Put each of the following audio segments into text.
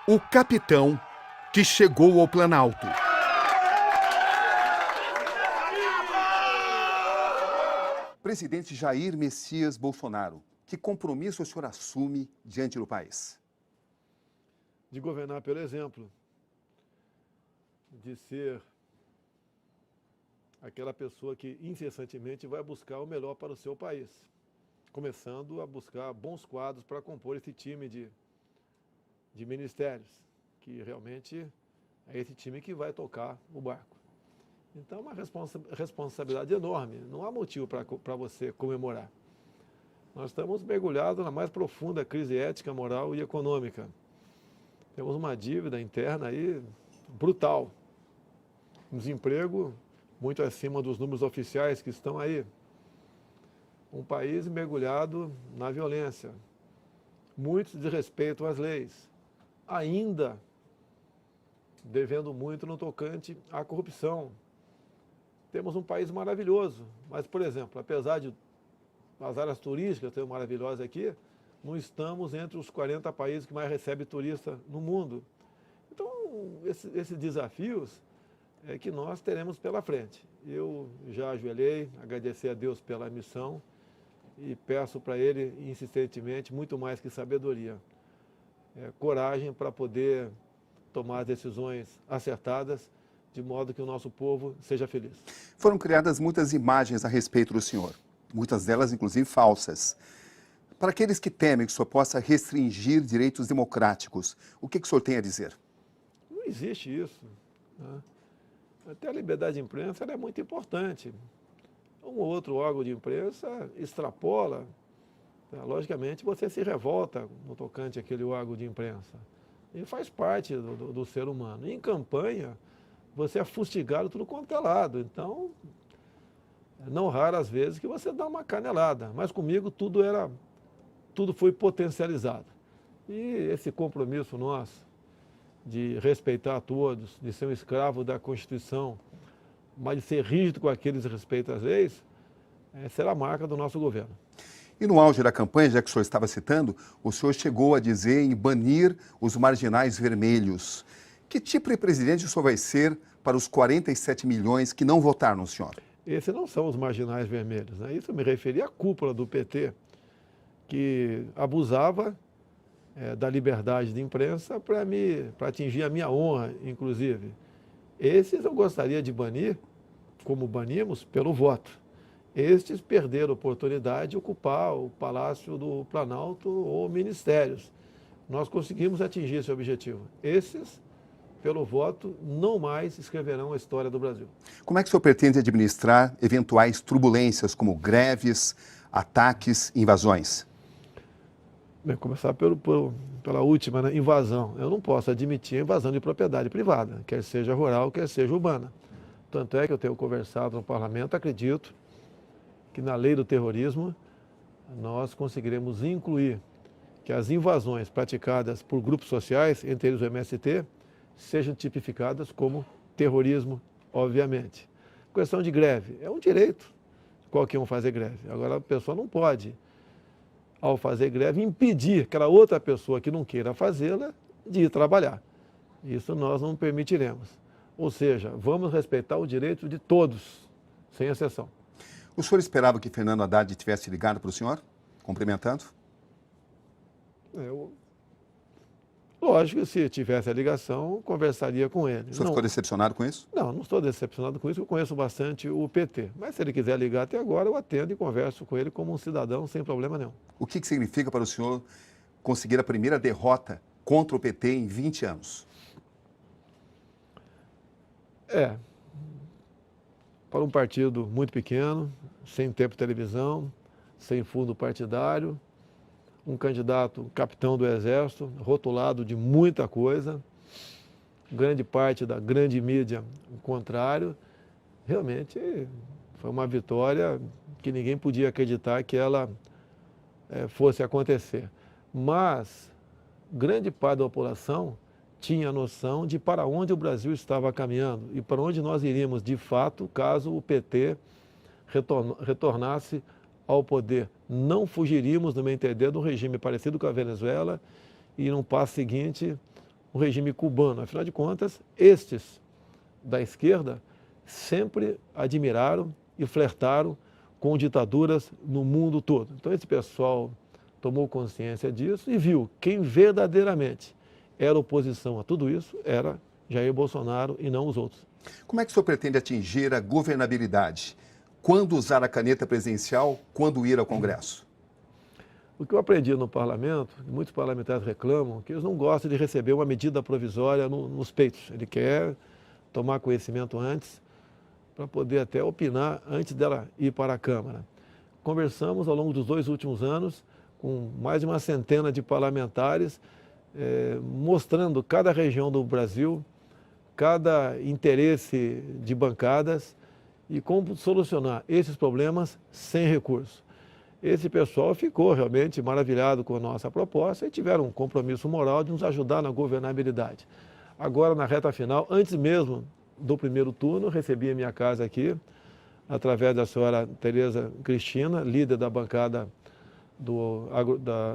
O capitão que chegou ao Planalto. Presidente Jair Messias Bolsonaro, que compromisso o senhor assume diante do país? De governar pelo exemplo, de ser aquela pessoa que incessantemente vai buscar o melhor para o seu país, começando a buscar bons quadros para compor esse time de ministérios, que realmente é esse time que vai tocar o barco. Então, é uma responsabilidade enorme, não há motivo para você comemorar. Nós estamos mergulhados na mais profunda crise ética, moral e econômica. Temos uma dívida interna aí brutal, um desemprego muito acima dos números oficiais que estão aí. Um país mergulhado na violência, muitos desrespeitam as leis, ainda devendo muito no tocante à corrupção. Temos um país maravilhoso, mas, por exemplo, apesar de as áreas turísticas serem maravilhosas aqui, não estamos entre os 40 países que mais recebem turista no mundo. Então, esses desafios é que nós teremos pela frente. Eu já ajoelhei, agradecer a Deus pela missão e peço para Ele, insistentemente, muito mais que sabedoria, coragem para poder tomar decisões acertadas, de modo que o nosso povo seja feliz. Foram criadas muitas imagens a respeito do senhor, muitas delas, inclusive, falsas. Para aqueles que temem que o senhor possa restringir direitos democráticos, o que o senhor tem a dizer? Não existe isso, né? Até a liberdade de imprensa ela é muito importante. Um ou outro órgão de imprensa extrapola, tá? Logicamente você se revolta no tocante àquele órgão de imprensa. E faz parte do ser humano. E em campanha, você é fustigado tudo quanto é lado. Então, não raras vezes que você dá uma canelada. Mas comigo tudo foi potencializado. E esse compromisso nosso de respeitar a todos, de ser um escravo da Constituição, mas de ser rígido com aqueles que respeitam as leis, será a marca do nosso governo. E no auge da campanha, já que o senhor estava citando, o senhor chegou a dizer em banir os marginais vermelhos. Que tipo de presidente o senhor vai ser para os 47 milhões que não votaram no senhor? Esses não são os marginais vermelhos, né? Isso eu me referia à cúpula do PT, que abusava da liberdade de imprensa para atingir a minha honra, inclusive. Esses eu gostaria de banir, como banimos, pelo voto. Estes perderam a oportunidade de ocupar o Palácio do Planalto ou ministérios. Nós conseguimos atingir esse objetivo. Esses, pelo voto, não mais escreverão a história do Brasil. Como é que o senhor pretende administrar eventuais turbulências como greves, ataques, invasões? Bem, começar pela última, né? Invasão. Eu não posso admitir a invasão de propriedade privada, quer seja rural, quer seja urbana. Tanto é que eu tenho conversado no parlamento, acredito que na lei do terrorismo nós conseguiremos incluir que as invasões praticadas por grupos sociais, entre eles o MST, sejam tipificadas como terrorismo, obviamente. Questão de greve, é um direito de qualquer um fazer greve. Agora a pessoa não pode, ao fazer greve, impedir aquela outra pessoa que não queira fazê-la de ir trabalhar. Isso nós não permitiremos. Ou seja, vamos respeitar o direito de todos, sem exceção. O senhor esperava que Fernando Haddad tivesse ligado para o senhor, cumprimentando? Lógico que se tivesse a ligação, conversaria com ele. O senhor ficou decepcionado com isso? Não estou decepcionado com isso, eu conheço bastante o PT. Mas se ele quiser ligar até agora, eu atendo e converso com ele como um cidadão, sem problema nenhum. O que significa para o senhor conseguir a primeira derrota contra o PT em 20 anos? Para um partido muito pequeno, sem tempo de televisão, sem fundo partidário, um candidato capitão do Exército, rotulado de muita coisa, grande parte da grande mídia o contrário, realmente foi uma vitória que ninguém podia acreditar que ela fosse acontecer. Mas grande parte da população tinha a noção de para onde o Brasil estava caminhando e para onde nós iríamos de fato caso o PT retornasse ao poder. Não fugiríamos, no meu entender, de um regime parecido com a Venezuela e, no passo seguinte, um regime cubano. Afinal de contas, estes da esquerda sempre admiraram e flertaram com ditaduras no mundo todo. Então esse pessoal tomou consciência disso e viu quem verdadeiramente era oposição a tudo isso era Jair Bolsonaro e não os outros. Como é que o senhor pretende atingir a governabilidade? Quando usar a caneta presidencial, quando ir ao Congresso? O que eu aprendi no parlamento, muitos parlamentares reclamam, que eles não gostam de receber uma medida provisória nos peitos. Ele quer tomar conhecimento antes, para poder até opinar antes dela ir para a Câmara. Conversamos ao longo dos 2 últimos anos com mais de uma centena de parlamentares, mostrando cada região do Brasil, cada interesse de bancadas e como solucionar esses problemas sem recurso. Esse pessoal ficou realmente maravilhado com a nossa proposta e tiveram um compromisso moral de nos ajudar na governabilidade. Agora, na reta final, antes mesmo do primeiro turno, recebi a minha casa aqui, através da senhora Tereza Cristina, líder da bancada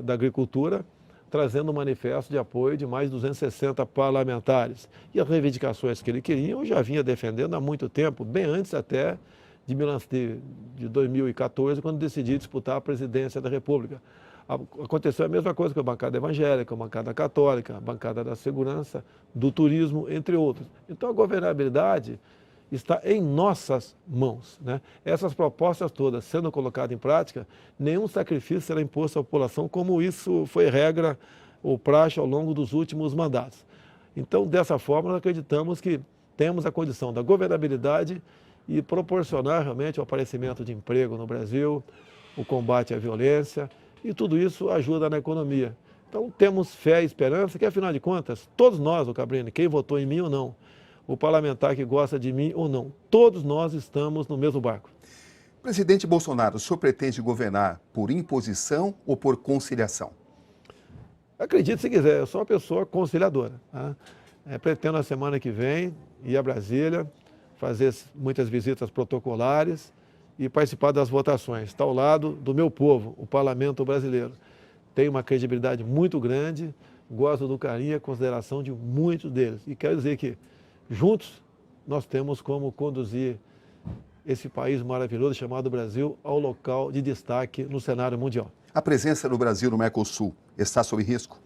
da agricultura, trazendo um manifesto de apoio de mais de 260 parlamentares. E as reivindicações que ele queria, eu já vinha defendendo há muito tempo, bem antes até de 2014, quando decidi disputar a presidência da República. Aconteceu a mesma coisa com a bancada evangélica, a bancada católica, a bancada da segurança, do turismo, entre outros. Então a governabilidade está em nossas mãos, né? Essas propostas todas sendo colocadas em prática, nenhum sacrifício será imposto à população, como isso foi regra ou praxe ao longo dos últimos mandatos. Então, dessa forma, nós acreditamos que temos a condição da governabilidade e proporcionar realmente o aparecimento de emprego no Brasil, o combate à violência, e tudo isso ajuda na economia. Então temos fé e esperança que, afinal de contas, todos nós, o Cabrini, quem votou em mim ou não, o parlamentar que gosta de mim ou não, todos nós estamos no mesmo barco. Presidente Bolsonaro, o senhor pretende governar por imposição ou por conciliação? Acredite se quiser, eu sou uma pessoa conciliadora. Tá? Pretendo na semana que vem ir a Brasília, fazer muitas visitas protocolares e participar das votações. Está ao lado do meu povo, o parlamento brasileiro. Tem uma credibilidade muito grande, gosto do carinho e a consideração de muitos deles. E quero dizer que, juntos, nós temos como conduzir esse país maravilhoso chamado Brasil ao local de destaque no cenário mundial. A presença do Brasil no Mercosul está sob risco?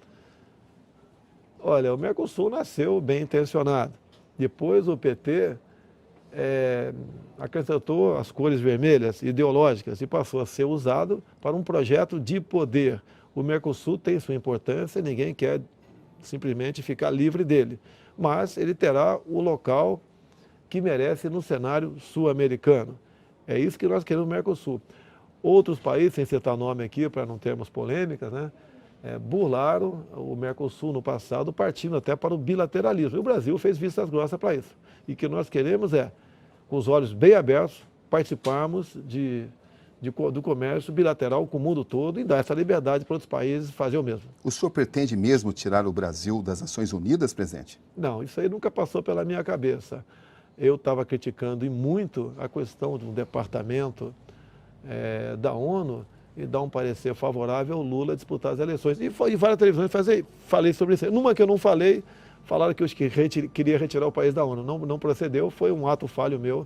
Olha, o Mercosul nasceu bem intencionado. Depois o PT acrescentou as cores vermelhas ideológicas e passou a ser usado para um projeto de poder. O Mercosul tem sua importância e ninguém quer simplesmente ficar livre dele, mas ele terá o local que merece no cenário sul-americano. É isso que nós queremos no Mercosul. Outros países, sem citar nome aqui para não termos polêmicas, né, burlaram o Mercosul no passado, partindo até para o bilateralismo. E o Brasil fez vistas grossas para isso. E o que nós queremos com os olhos bem abertos, participarmos do comércio bilateral com o mundo todo e dar essa liberdade para outros países fazer o mesmo. O senhor pretende mesmo tirar o Brasil das Nações Unidas, presidente? Não, isso aí nunca passou pela minha cabeça. Eu estava criticando e muito a questão de um departamento da ONU e dar um parecer favorável ao Lula disputar as eleições. E várias televisões falei sobre isso. Numa que eu não falei, falaram que eu queria retirar o país da ONU. Não procedeu, foi um ato falho meu.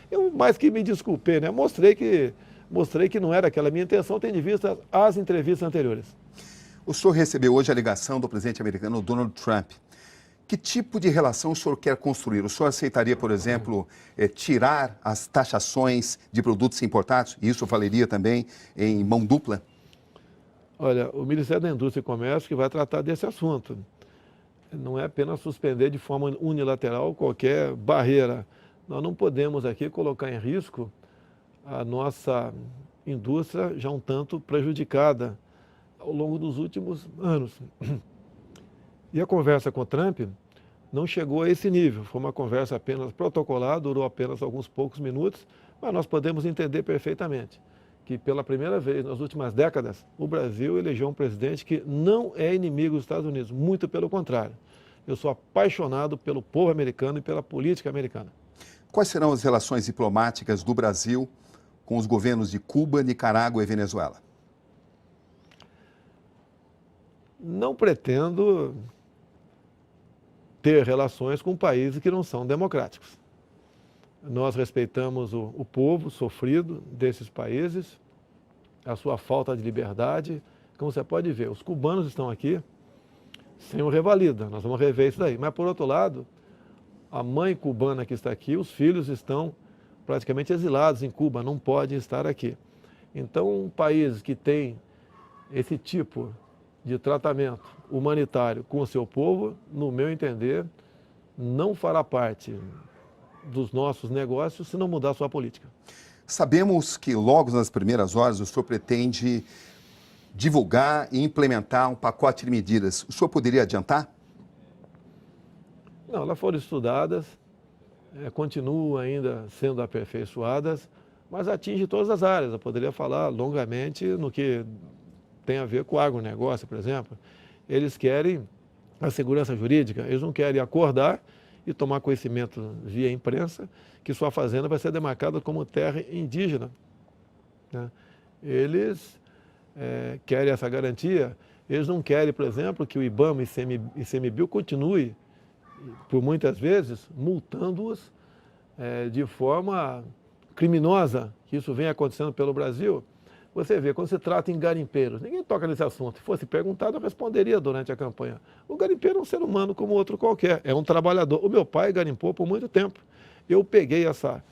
Eu mais que me desculpei, né? Mostrei que não era aquela minha intenção, tendo em vista as entrevistas anteriores. O senhor recebeu hoje a ligação do presidente americano Donald Trump. Que tipo de relação o senhor quer construir? O senhor aceitaria, por exemplo, tirar as taxações de produtos importados? E isso valeria também em mão dupla? Olha, o Ministério da Indústria e Comércio que vai tratar desse assunto. Não é apenas suspender de forma unilateral qualquer barreira. Nós não podemos aqui colocar em risco a nossa indústria já um tanto prejudicada ao longo dos últimos anos. E a conversa com o Trump não chegou a esse nível. Foi uma conversa apenas protocolar, durou apenas alguns poucos minutos, mas nós podemos entender perfeitamente que pela primeira vez nas últimas décadas, o Brasil elegeu um presidente que não é inimigo dos Estados Unidos, muito pelo contrário. Eu sou apaixonado pelo povo americano e pela política americana. Quais serão as relações diplomáticas do Brasil com os governos de Cuba, Nicarágua e Venezuela? Não pretendo ter relações com países que não são democráticos. Nós respeitamos o povo sofrido desses países, a sua falta de liberdade. Como você pode ver, os cubanos estão aqui sem o revalida, nós vamos rever isso daí. Mas, por outro lado, a mãe cubana que está aqui, os filhos estão praticamente exilados em Cuba, não podem estar aqui. Então, um país que tem esse tipo de tratamento humanitário com o seu povo, no meu entender, não fará parte dos nossos negócios se não mudar a sua política. Sabemos que logo nas primeiras horas o senhor pretende divulgar e implementar um pacote de medidas. O senhor poderia adiantar? Não, elas foram estudadas, continuam ainda sendo aperfeiçoadas, mas atinge todas as áreas. Eu poderia falar longamente no que tem a ver com o agronegócio, por exemplo. Eles querem a segurança jurídica, eles não querem acordar e tomar conhecimento via imprensa que sua fazenda vai ser demarcada como terra indígena, né? Eles querem essa garantia, eles não querem, por exemplo, que o IBAMA e ICMBio continue, por muitas vezes, multando-os de forma criminosa, que isso vem acontecendo pelo Brasil. Você vê, quando se trata em garimpeiros, ninguém toca nesse assunto. Se fosse perguntado, eu responderia durante a campanha. O garimpeiro é um ser humano como outro qualquer, é um trabalhador. O meu pai garimpou por muito tempo. Eu peguei essa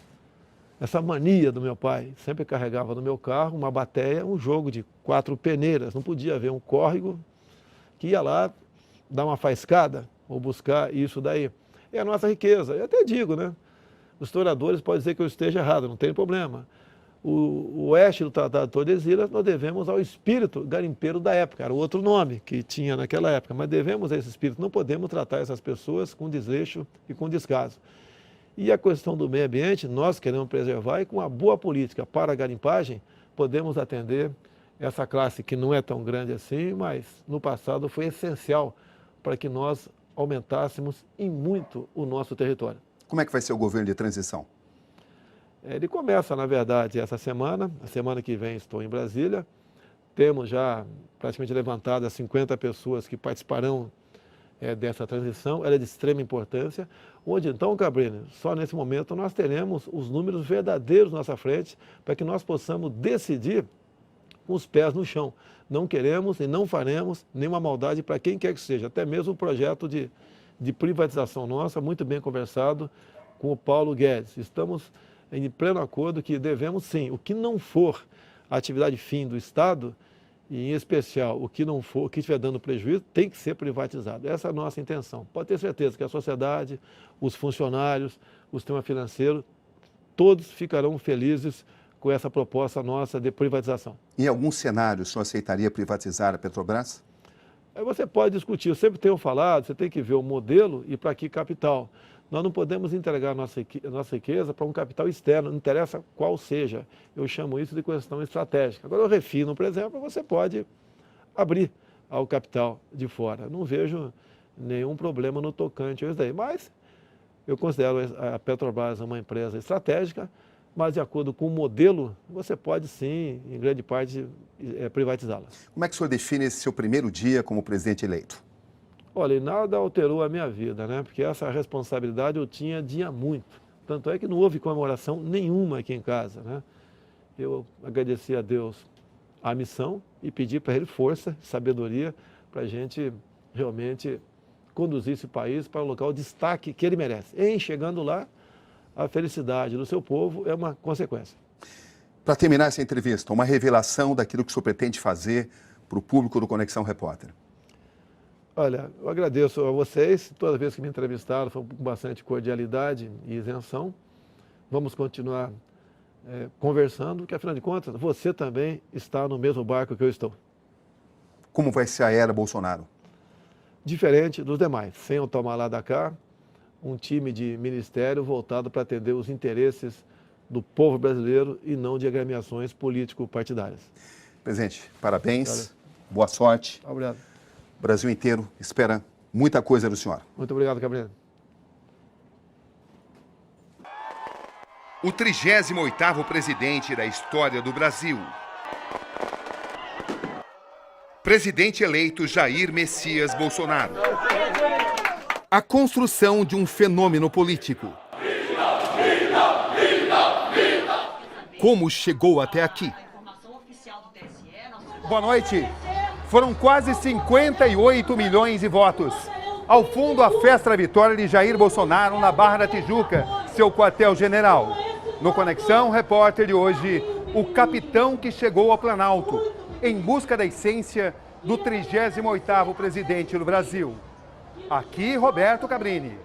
mania do meu pai. Sempre carregava no meu carro uma bateia, um jogo de 4 peneiras. Não podia haver um córrego que ia lá dar uma faiscada ou buscar isso daí. É a nossa riqueza. Eu até digo, né? Os historiadores podem dizer que eu esteja errado, não tem problema. O oeste do Tratado de Tordesilhas nós devemos ao espírito garimpeiro da época, era outro nome que tinha naquela época, mas devemos a esse espírito, não podemos tratar essas pessoas com desleixo e com descaso. E a questão do meio ambiente, nós queremos preservar e com uma boa política para a garimpagem, podemos atender essa classe que não é tão grande assim, mas no passado foi essencial para que nós aumentássemos em muito o nosso território. Como é que vai ser o governo de transição? Ele começa, na verdade, essa semana. A semana que vem estou em Brasília. Temos já praticamente levantadas 50 pessoas que participarão dessa transição. Ela é de extrema importância. Onde então, Cabrini, só nesse momento nós teremos os números verdadeiros na nossa frente para que nós possamos decidir com os pés no chão. Não queremos e não faremos nenhuma maldade para quem quer que seja. Até mesmo o projeto de privatização nossa, muito bem conversado com o Paulo Guedes. Estamos em pleno acordo que devemos sim, o que não for a atividade fim do Estado, e em especial o que não for, o que estiver dando prejuízo, tem que ser privatizado. Essa é a nossa intenção. Pode ter certeza que a sociedade, os funcionários, o sistema financeiro, todos ficarão felizes com essa proposta nossa de privatização. Em algum cenário, o senhor aceitaria privatizar a Petrobras? Você pode discutir, eu sempre tenho falado, você tem que ver o modelo e para que capital. Nós não podemos entregar a nossa riqueza para um capital externo, não interessa qual seja. Eu chamo isso de questão estratégica. Agora, o refino, por exemplo, você pode abrir ao capital de fora. Não vejo nenhum problema no tocante a isso daí. Mas eu considero a Petrobras uma empresa estratégica, mas de acordo com o modelo, você pode sim, em grande parte, privatizá-la. Como é que o senhor define esse seu primeiro dia como presidente eleito? Olha, nada alterou a minha vida, né? Porque essa responsabilidade eu tinha de há muito. Tanto é que não houve comemoração nenhuma aqui em casa, né? Eu agradeci a Deus a missão e pedi para Ele força, sabedoria, para a gente realmente conduzir esse país para o local de destaque que ele merece. Em chegando lá, a felicidade do seu povo é uma consequência. Para terminar essa entrevista, uma revelação daquilo que o senhor pretende fazer para o público do Conexão Repórter. Olha, eu agradeço a vocês, toda vez que me entrevistaram, foi com bastante cordialidade e isenção. Vamos continuar conversando, que afinal de contas, você também está no mesmo barco que eu estou. Como vai ser a era Bolsonaro? Diferente dos demais, sem o tomar lá da cá, um time de ministério voltado para atender os interesses do povo brasileiro e não de agremiações político-partidárias. Presidente, parabéns, valeu. Boa sorte. Obrigado. O Brasil inteiro espera muita coisa do senhor. Muito obrigado, Gabriel. O 38º presidente da história do Brasil. Presidente eleito Jair Messias Bolsonaro. A construção de um fenômeno político. Como chegou até aqui? Boa noite. Foram quase 58 milhões de votos. Ao fundo, a festa da vitória de Jair Bolsonaro na Barra da Tijuca, seu quartel-general. No Conexão Repórter de hoje, o capitão que chegou ao Planalto, em busca da essência do 38º presidente do Brasil. Aqui, Roberto Cabrini.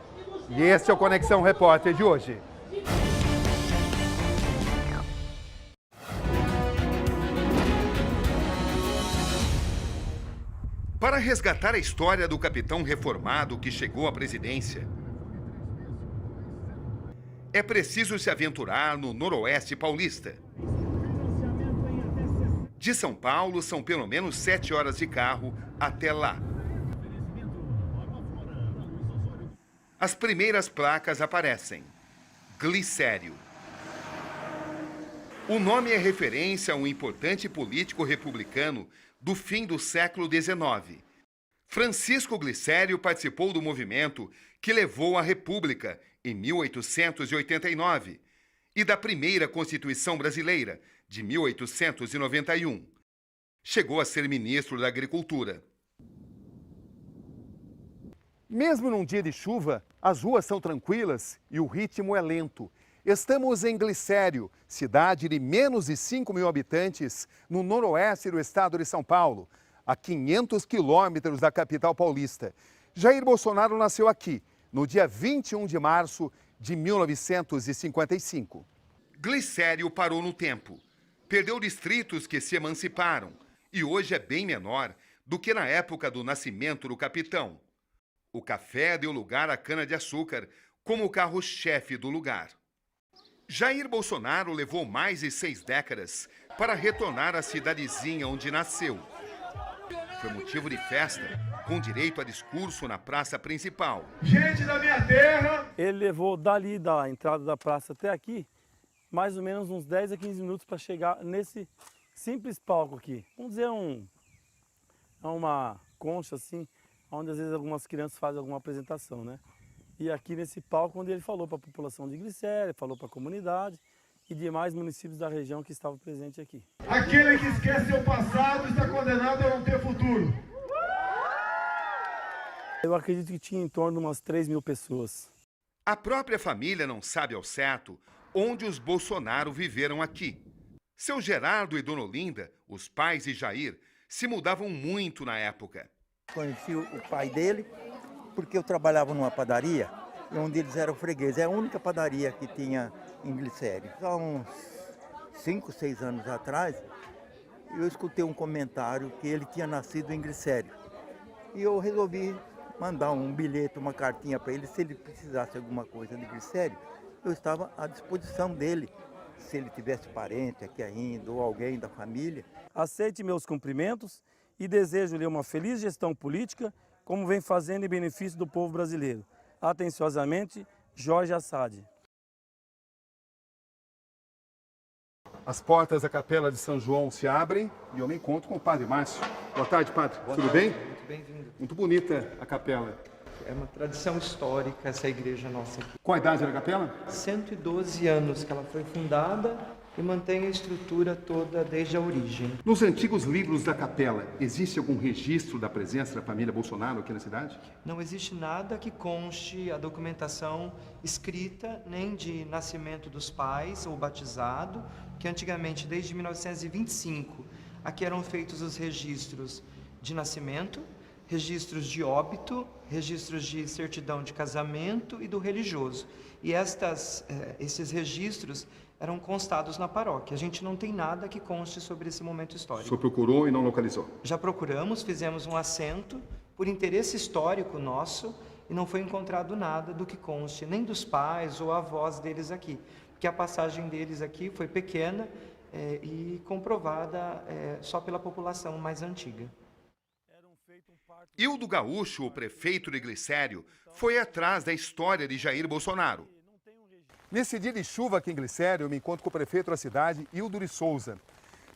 E este é o Conexão Repórter de hoje. Para resgatar a história do capitão reformado que chegou à presidência, é preciso se aventurar no Noroeste paulista. De São Paulo, são pelo menos 7 horas de carro até lá. As primeiras placas aparecem. Glicério. O nome é referência a um importante político republicano do fim do século XIX. Francisco Glicério participou do movimento que levou à República em 1889 e da primeira Constituição Brasileira, de 1891. Chegou a ser ministro da Agricultura. Mesmo num dia de chuva, as ruas são tranquilas e o ritmo é lento. Estamos em Glicério, cidade de menos de 5 mil habitantes, no noroeste do estado de São Paulo, a 500 quilômetros da capital paulista. Jair Bolsonaro nasceu aqui, no dia 21 de março de 1955. Glicério parou no tempo. Perdeu distritos que se emanciparam e hoje é bem menor do que na época do nascimento do capitão. O café deu lugar à cana-de-açúcar como o carro-chefe do lugar. Jair Bolsonaro levou mais de 6 décadas para retornar à cidadezinha onde nasceu. Foi motivo de festa, com direito a discurso na praça principal. Gente da minha terra! Ele levou dali da entrada da praça até aqui, mais ou menos uns 10 a 15 minutos para chegar nesse simples palco aqui. Vamos dizer uma concha assim, onde às vezes algumas crianças fazem alguma apresentação, né? E aqui nesse palco onde ele falou para a população de Glicério, falou para a comunidade e demais municípios da região que estavam presentes aqui. Aquele que esquece seu passado está condenado a não ter futuro. Eu acredito que tinha em torno de umas 3 mil pessoas. A própria família não sabe ao certo onde os Bolsonaro viveram aqui. Seu Gerardo e Dona Olinda, os pais de Jair, se mudavam muito na época. Conheci o pai dele porque eu trabalhava numa padaria onde eles eram fregueses. É a única padaria que tinha em Glicério. Há uns 5, 6 anos atrás, eu escutei um comentário que ele tinha nascido em Glicério. E eu resolvi mandar um bilhete, uma cartinha para ele. Se ele precisasse de alguma coisa de Glicério, eu estava à disposição dele. Se ele tivesse parente aqui ainda ou alguém da família. Aceite meus cumprimentos e desejo-lhe uma feliz gestão política, como vem fazendo em benefício do povo brasileiro. Atenciosamente, Jorge Assad. As portas da Capela de São João se abrem e eu me encontro com o Padre Márcio. Boa tarde, Padre. Tudo bem? Muito bem-vindo. Muito bonita a capela. É uma tradição histórica essa igreja nossa aqui. Qual a idade da capela? 112 anos que ela foi fundada e mantém a estrutura toda desde a origem. Nos antigos livros da capela, existe algum registro da presença da família Bolsonaro aqui na cidade? Não existe nada que conste a documentação escrita, nem de nascimento dos pais ou batizado, que antigamente, desde 1925, aqui eram feitos os registros de nascimento, registros de óbito, registros de certidão de casamento e do religioso. E esses registros eram constados na paróquia. A gente não tem nada que conste sobre esse momento O histórico. senhor procurou e não localizou? Já procuramos, fizemos um assento por interesse histórico nosso e não foi encontrado nada do que conste, nem dos pais ou avós deles aqui, porque a passagem deles aqui foi pequena e comprovada só pela população mais antiga. Hildo Gaúcho, o prefeito de Glicério, foi atrás da história de Jair Bolsonaro. Nesse dia de chuva aqui em Glicério, eu me encontro com o prefeito da cidade, Hildo de Souza.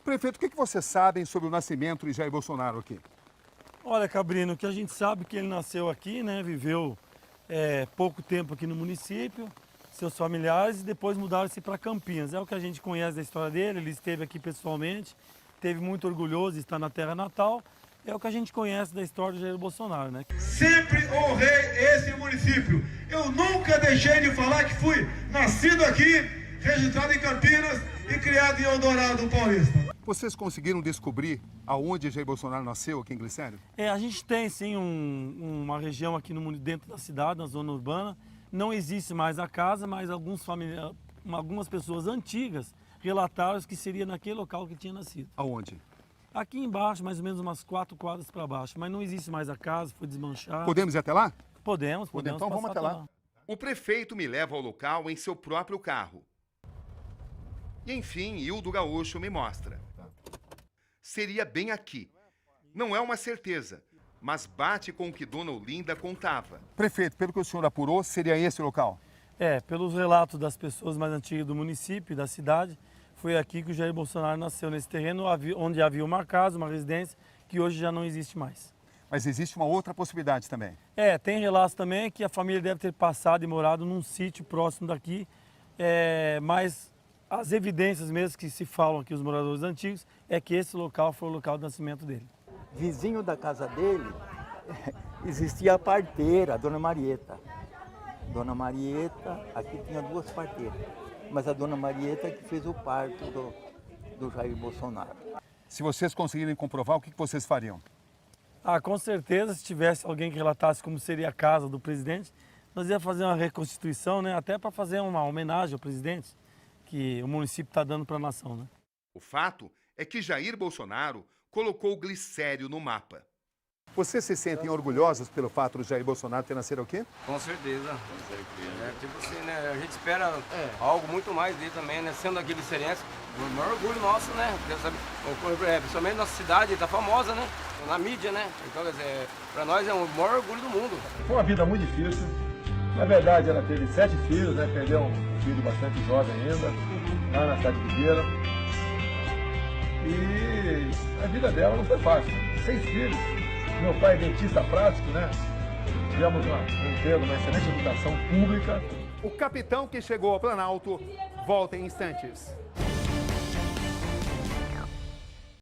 Prefeito, o que vocês sabem sobre o nascimento de Jair Bolsonaro aqui? Olha, Cabrino, o que a gente sabe é que ele nasceu aqui, né? Viveu pouco tempo aqui no município, seus familiares, e depois mudaram-se para Campinas. É o que a gente conhece da história dele, ele esteve aqui pessoalmente, esteve muito orgulhoso de estar na terra natal. É o que a gente conhece da história do Jair Bolsonaro, né? Sempre honrei esse município. Eu nunca deixei de falar que fui nascido aqui, registrado em Campinas e criado em Eldorado Paulista. Vocês conseguiram descobrir aonde Jair Bolsonaro nasceu aqui em Glicério? A gente tem sim uma região aqui dentro da cidade, na zona urbana. Não existe mais a casa, mas algumas pessoas antigas relataram que seria naquele local que tinha nascido. Aonde? Aqui embaixo, mais ou menos umas 4 quadras para baixo, mas não existe mais a casa, foi desmanchada. Podemos ir até lá? Podemos Então vamos até lá. O prefeito me leva ao local em seu próprio carro. E enfim, Hildo Gaúcho me mostra. Seria bem aqui. Não é uma certeza, mas bate com o que Dona Olinda contava. Prefeito, pelo que o senhor apurou, seria esse o local? Pelos relatos das pessoas mais antigas do município e da cidade, foi aqui que o Jair Bolsonaro nasceu, nesse terreno onde havia uma casa, uma residência, que hoje já não existe mais. Mas existe uma outra possibilidade também. Tem relatos também que a família deve ter passado e morado num sítio próximo daqui, mas as evidências mesmo que se falam aqui, os moradores antigos, é que esse local foi o local do nascimento dele. Vizinho da casa dele, existia a parteira, a Dona Marieta. Dona Marieta, aqui tinha 2 parteiras. Mas a Dona Marieta que fez o parto do Jair Bolsonaro. Se vocês conseguirem comprovar, o que vocês fariam? Com certeza, se tivesse alguém que relatasse como seria a casa do presidente, nós ia fazer uma reconstituição, né? Até para fazer uma homenagem ao presidente que o município está dando para a nação, né? O fato é que Jair Bolsonaro colocou Glicério no mapa. Vocês se sentem orgulhosos pelo fato do Jair Bolsonaro ter nascido aqui? Com certeza. Tipo assim, né? A gente espera algo muito mais dele também, né? Sendo aqui liceriense, o maior orgulho nosso, né? Porque, sabe, principalmente nossa cidade está famosa, né? Na mídia, né? Então, quer dizer, para nós é o maior orgulho do mundo. Foi uma vida muito difícil. Na verdade, ela teve 7 filhos, né? Perdeu um filho bastante jovem ainda, lá na cidade de Figueira. E a vida dela não foi fácil. 6 filhos. Meu pai é dentista prático, né? Tivemos uma excelente educação pública. O capitão que chegou ao Planalto volta em instantes.